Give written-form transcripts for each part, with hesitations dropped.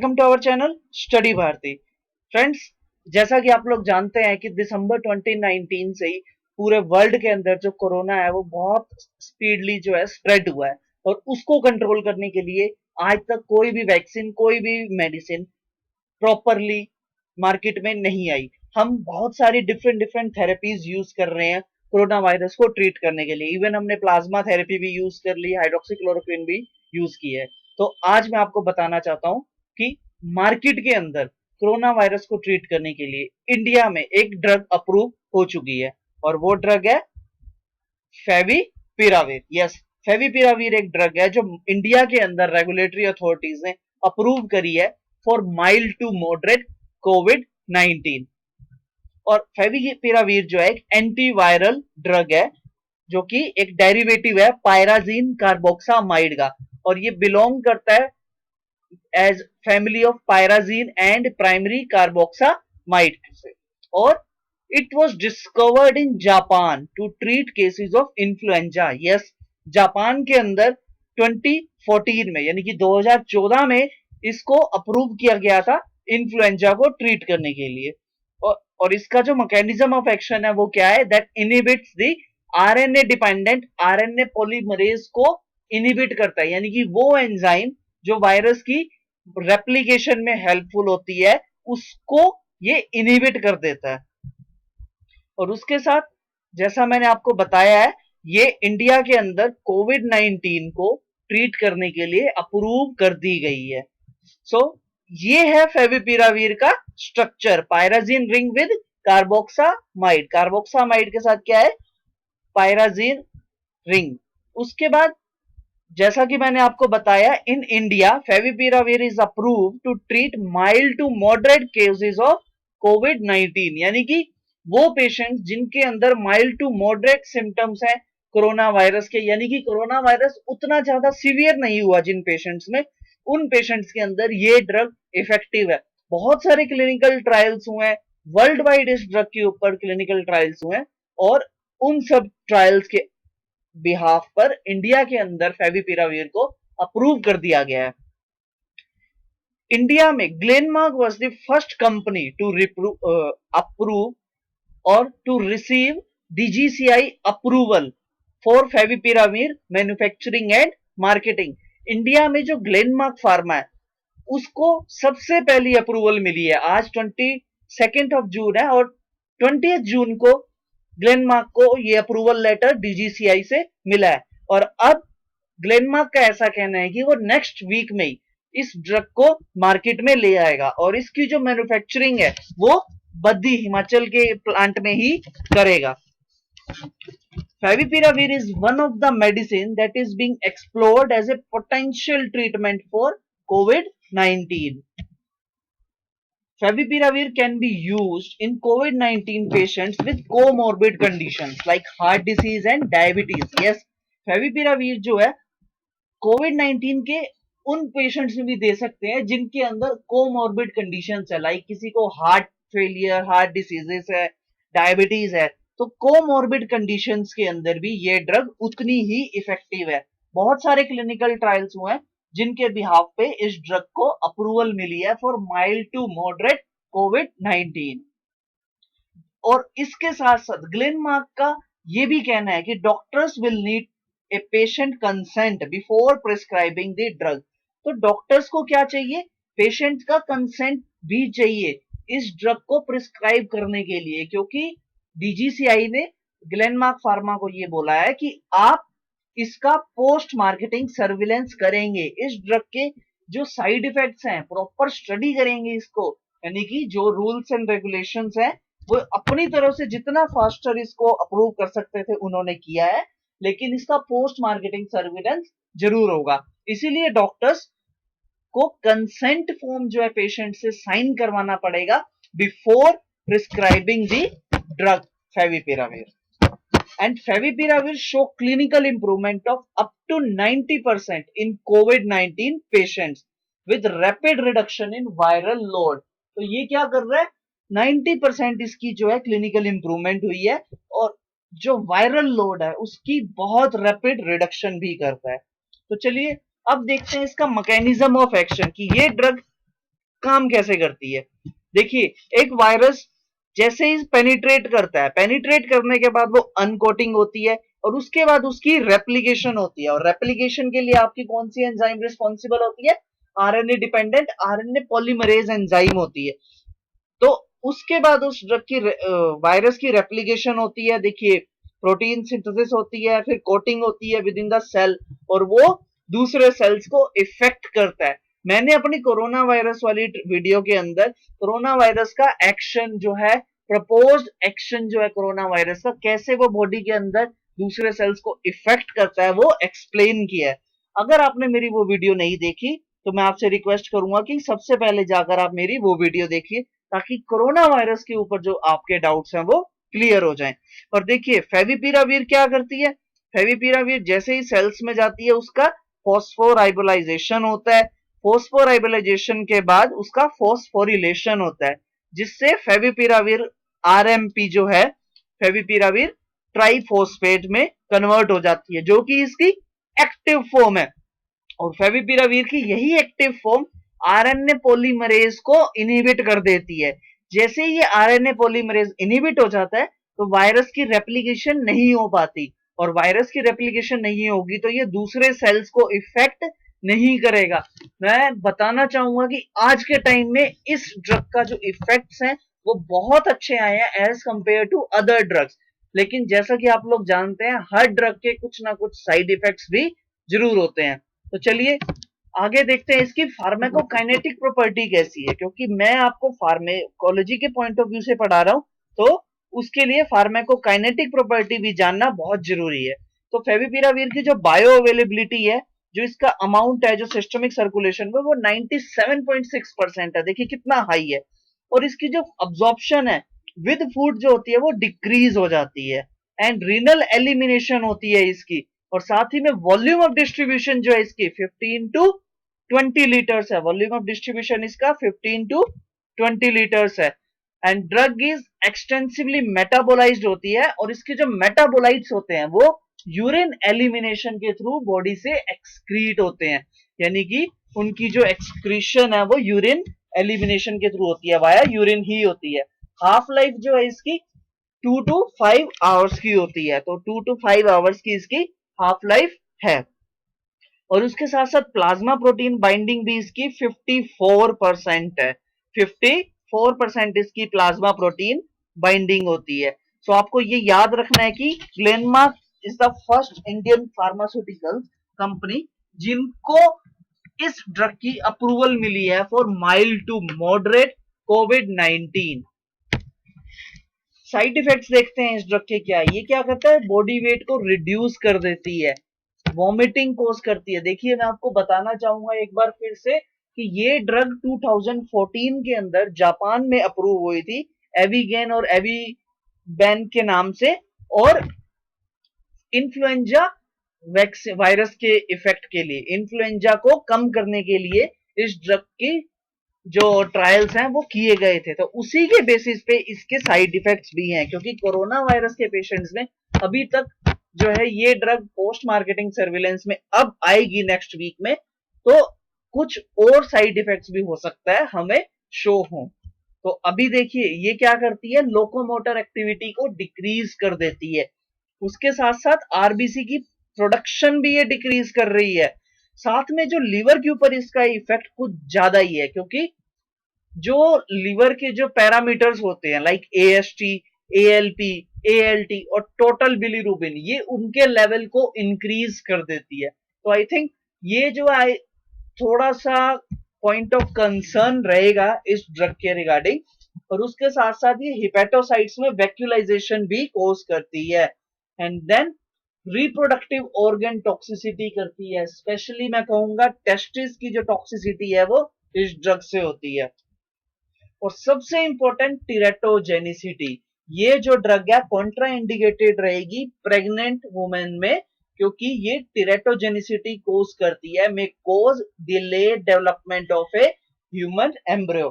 Welcome to our channel study Bharti. Friends, जैसा कि आप लोग जानते हैं कि दिसंबर 2019 से ही पूरे वर्ल्ड के अंदर जो कोरोना है वो बहुत स्पीडली जो है स्प्रेड हुआ है और उसको कंट्रोल करने के लिए आज तक कोई भी वैक्सीन, कोई भी मेडिसिन प्रॉपरली मार्केट में नहीं आई। हम बहुत सारी डिफरेंट डिफरेंट थेरेपीज यूज कर रहे हैं कोरोना वायरस को ट्रीट करने के लिए। इवन हमने प्लाज्मा थेरेपी भी यूज कर ली, हाइड्रोक्सीक्लोरोक्विन भी यूज की है। तो आज मैं आपको बताना चाहता हूं कि मार्केट के अंदर कोरोना वायरस को ट्रीट करने के लिए इंडिया में एक ड्रग अप्रूव हो चुकी है और वो ड्रग है फेविपिराविर। यस, फेविपिराविर एक ड्रग है जो इंडिया के अंदर रेगुलेटरी अथॉरिटीज ने अप्रूव करी है for mild to moderate COVID 19। और फेविपिराविर जो है एक एंटीवायरल ड्रग है जो कि एक डेरिवेटिव है पायराजीन कार्बोक्सामाइड का, और ये बिलोंग करता है as family of pyrazine and primary carboxamide से। और it was discovered in Japan to treat cases of influenza. Yes, Japan के अंदर 2014 में यानी कि 2014 में इसको अप्रूव किया गया था इन्फ्लुएंजा को ट्रीट करने के लिए। और इसका जो मैकेनिज्म ऑफ एक्शन है वो क्या है, that inhibits the RNA dependent RNA polymerase को इनहिबिट करता है, यानी कि वो एंजाइम जो वायरस की रेप्लिकेशन में हेल्पफुल होती है उसको ये इनहिबिट कर देता है। और उसके साथ जैसा मैंने आपको बताया है, ये इंडिया के अंदर कोविड 19 को ट्रीट करने के लिए अप्रूव कर दी गई है। सो ये है फेविपिराविर का structure, पायराजीन ring with carboxamide. Carboxamide के साथ क्या है, पायराजीन रिंग। उसके बाद जैसा कि मैंने आपको बताया, in India favipiravir is approve to treat mild to moderate cases of COVID 19, यानी कि वो पेशेंट्स जिनके अंदर माइल्ड टू मॉडरेट सिम्टम्स हैं कोरोना वायरस के, यानी कि कोरोना वायरस उतना ज्यादा सीवियर नहीं हुआ जिन पेशेंट्स में, उन पेशेंट्स के अंदर ये ड्रग इफेक्टिव है। बहुत सारे क्लिनिकल ट्रायल्स हुए हैं वर्ल्ड वाइड इस ड्रग के ऊपर, क्लिनिकल ट्रायल्स हुए हैं और उन सब ट्रायल्स के बिहाफ पर इंडिया के अंदर फेविपिराविर को अप्रूव कर दिया गया है। इंडिया में Glenmark was the first company to approve or to receive DGCI approval for favipiravir manufacturing and marketing. India में जो ग्लेनमार्क फार्मा है उसको सबसे पहली अप्रूवल मिली है। आज 22 ऑफ जून है और 20 जून को ग्लेनमार्क को ये अप्रूवल लेटर डीजीसीआई से मिला है। और अब ग्लेनमार्क का ऐसा कहना है कि वो नेक्स्ट वीक में ही इस ड्रग को मार्केट में ले आएगा और इसकी जो मैन्युफैक्चरिंग है वो बद्दी हिमाचल के प्लांट में ही करेगा। Favipiravir is one of the medicine that is being explored as a potential treatment for COVID-19. Favipiravir can be used in COVID-19 patients with comorbid conditions like heart disease and diabetes. Yes, Favipiravir जो है COVID-19 के उन patients में भी दे सकते हैं जिनके अंदर कोमॉर्बिड कंडीशंस है, लाइक किसी को हार्ट फेलियर, हार्ट डिसीजेस है, डायबिटीज है, तो कोमॉर्बिड कंडीशंस के अंदर भी ये ड्रग उतनी ही इफेक्टिव है। बहुत सारे क्लिनिकल ट्रायल्स हुए हैं जिनके बिहाफ पे इस ड्रग को अप्रूवल मिली है for mild to moderate COVID 19। और इसके साथ साथ ग्लेनमार्क का ये भी कहना है कि doctors will need a patient consent before prescribing the drug. तो डॉक्टर्स को क्या चाहिए, पेशेंट का कंसेंट भी चाहिए इस ड्रग को प्रिस्क्राइब करने के लिए, क्योंकि डीजीसीआई ने ग्लेनमार्क फार्मा को ये बोला है कि आप इसका पोस्ट मार्केटिंग सर्विलेंस करेंगे, इस ड्रग के जो साइड इफेक्ट्स हैं प्रॉपर स्टडी करेंगे इसको, यानी कि जो रूल्स एंड रेगुलेशंस हैं वो अपनी तरफ से जितना फास्टर इसको अप्रूव कर सकते थे उन्होंने किया है, लेकिन इसका पोस्ट मार्केटिंग सर्विलेंस जरूर होगा। इसीलिए डॉक्टर्स को कंसेंट फॉर्म जो है पेशेंट से साइन करवाना पड़ेगा before prescribing the drug favipiravir. And favipiravir show clinical improvement of up to 90% in COVID-19 patients with rapid reduction in viral load। तो ये क्या कर रहा है, 90% इसकी जो है क्लिनिकल इंप्रूवमेंट हुई है और जो वायरल लोड है उसकी बहुत रैपिड रिडक्शन भी करता है। तो चलिए अब देखते हैं इसका मैकेनिज्म ऑफ एक्शन कि ये ड्रग काम कैसे करती है। देखिए, एक वायरस जैसे ही पेनिट्रेट करता है, पेनिट्रेट करने के बाद वो अनकोटिंग होती है और उसके बाद उसकी रेप्लिकेशन होती है, और रेप्लिकेशन के लिए आपकी कौन सी एंजाइम रिस्पॉन्सिबल होती है, RNA dependent RNA polymerase enzyme होती है। तो उसके बाद उस ड्रग की वायरस की रेप्लिकेशन होती है। देखिए, प्रोटीन सिंथेसिस होती है, फिर कोटिंग होती है विद इन द सेल, और वो दूसरे सेल्स को इफेक्ट करता है। मैंने अपनी कोरोना वायरस वाली वीडियो के अंदर कोरोना वायरस का एक्शन जो है, प्रपोज्ड एक्शन जो है कोरोना वायरस का, कैसे वो बॉडी के अंदर दूसरे सेल्स को इफेक्ट करता है, वो एक्सप्लेन किया है। अगर आपने मेरी वो वीडियो नहीं देखी तो मैं आपसे रिक्वेस्ट करूंगा कि सबसे पहले जाकर आप मेरी वो वीडियो देखिए, ताकि कोरोना वायरस के ऊपर जो आपके डाउट्स हैं वो क्लियर हो जाएं। और देखिए, फेविपिरावीर क्या करती है, फेविपिरावीर जैसे ही सेल्स में जाती है उसका फॉस्फोराइबोलाइजेशन होता है, फॉस्फोराइबोलाइजेशन के बाद उसका फॉस्फोरिलेशन होता है, जिससे फेविपिरावीर आरएमपी जो है, फेविपिरावीर ट्राइफॉस्फेट में कन्वर्ट हो जाती है, जो कि इसकी एक्टिव फॉर्म है। और फेविपिरावीर की यही एक्टिव फॉर्म आरएनए पॉलीमरेज को इनहिबिट कर देती है। जैसे ही ये आरएनए पॉलीमरेज इनहिबिट हो जाता है तो वायरस की रेप्लिकेशन नहीं हो पाती, और वायरस की रेप्लिकेशन नहीं होगी तो ये दूसरे सेल्स को इफेक्ट नहीं करेगा। मैं बताना चाहूंगा कि आज के टाइम में इस ड्रग का जो इफेक्ट्स हैं वो बहुत अच्छे आए हैं as compare to other drugs. लेकिन जैसा कि आप लोग जानते हैं, हर ड्रग के कुछ ना कुछ साइड इफेक्ट्स भी जरूर होते हैं। तो चलिए आगे देखते हैं इसकी फार्माकोकाइनेटिक प्रॉपर्टी कैसी है, क्योंकि मैं आपको फार्मेकोलॉजी के पॉइंट ऑफ व्यू से पढ़ा रहा हूं, तो उसके लिए फार्माकोकाइनेटिक प्रॉपर्टी भी जानना बहुत जरूरी है। तो फेविपिरावीर की जो बायो अवेलेबिलिटी है, जो इसका अमाउंट है जो सिस्टमिक सर्कुलेशन में, वो 97.6% है। देखिए कितना हाई है। और इसकी जो अब्जॉर्प्शन है विद फूड जो होती है वो डिक्रीज हो जाती है, एंड रीनल एलिमिनेशन होती है इसकी। और साथ ही में वॉल्यूम ऑफ डिस्ट्रीब्यूशन जो है इसकी 15 टू 20 लीटर्स है, वॉल्यूम ऑफ डिस्ट्रीब्यूशन इसका 15 टू 20 लीटर्स है। And drug is extensively metabolised होती है, और इसके जो मेटाबोलाइट्स होते हैं वो यूरिन एलिमिनेशन के थ्रू बॉडी से एक्सक्रीट होते हैं, यानी कि उनकी जो एक्सक्रीशन है वो यूरिन एलिमिनेशन के थ्रू होती है, वाया यूरिन ही होती है। हाफ लाइफ जो है इसकी 2 to 5 आवर्स की होती है, तो 2 to 5 आवर्स की इसकी हाफ लाइफ है। और उसके साथ साथ प्लाज्मा प्रोटीन बाइंडिंग भी इसकी 54% है, 54% इसकी प्लाज्मा प्रोटीन बाइंडिंग होती है। सो आपको ये याद रखना है कि Glenmark is the first Indian pharmaceutical company जिनको इस ड्रग की अप्रूवल मिली है फॉर माइल्ड टू मॉडरेट कोविड-19। साइड इफेक्ट्स देखते हैं इस ड्रग के क्या है। ये क्या करता है, बॉडी वेट को रिड्यूस कर देती है, वॉमिटिंग कोज करती है। देखिए मैं आपको बताना चाहूंगा एक बार फिर से कि ये ड्रग 2014 के अंदर जापान में अप्रूव हुई थी, एविगेन और एविबैन के नाम से, और इन्फ्लुएंजा वायरस के इफेक्ट के लिए, इन्फ्लुएंजा को कम करने के लिए इस ड्रग की जो ट्रायल्स हैं वो किए गए थे। तो उसी के बेसिस पे इसके साइड इफेक्ट्स भी हैं, क्योंकि कोरोना वायरस के पेशेंट्स में अभी तक जो है ये ड्रग पोस्ट मार्केटिंग सर्विलेंस में अब आएगी नेक्स्ट वीक में, तो कुछ और साइड इफेक्ट्स भी हो सकता है हमें शो हो। तो अभी देखिए ये क्या करती है, लोकोमोटर एक्टिविटी को डिक्रीज कर देती है, उसके साथ साथ आरबीसी की प्रोडक्शन भी ये डिक्रीज कर रही है। साथ में जो लीवर के ऊपर इसका इफेक्ट कुछ ज्यादा ही है, क्योंकि जो लीवर के जो पैरामीटर्स होते हैं लाइक एएसटी, एएलपी, एएलटी और टोटल बिलीरुबिन, ये उनके लेवल को इंक्रीज कर देती है। तो आई थिंक ये जो है थोड़ा सा पॉइंट ऑफ कंसर्न रहेगा इस ड्रग के रिगार्डिंग। और उसके साथ साथ ये हिपेटोसाइट्स में वैक्यूलाइजेशन भी कोज करती है, and then reproductive organ toxicity करती है। स्पेशली मैं कहूंगा टेस्टिस की जो टॉक्सिसिटी है वो इस ड्रग से होती है। और सबसे इंपॉर्टेंट टीरेटोजेनिसिटी, ये जो ड्रग है कॉन्ट्रा इंडिकेटेड रहेगी प्रेग्नेंट वुमेन में, क्योंकि ये टीरेटोजेनिसिटी कोज करती है, may cause delayed development of a human embryo.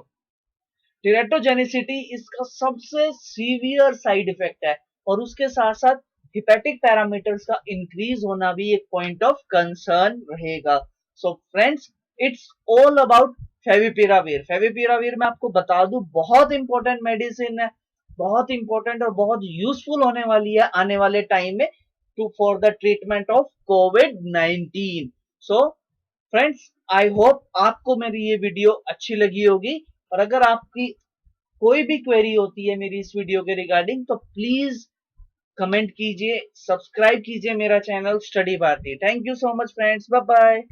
Teratogenicity इसका सबसे सीवियर साइड इफेक्ट है, और उसके साथ साथ हिपेटिक पैरामीटर्स का इंक्रीज होना भी एक पॉइंट ऑफ कंसर्न रहेगा। So friends, it's all about favipiravir. Favipiravir मैं आपको बता दूं बहुत इंपॉर्टेंट मेडिसिन है, बहुत इंपॉर्टेंट और बहुत यूजफुल होने वाली है आने वाले टाइम में to for the treatment of कोविड-19। सो फ्रेंड्स, आई होप आपको मेरी ये वीडियो अच्छी लगी होगी, और अगर आपकी कोई भी क्वेरी होती है मेरी इस वीडियो के रिगार्डिंग तो प्लीज कमेंट कीजिए, सब्सक्राइब कीजिए मेरा channel study Bharti. Thank you so much friends, bye bye.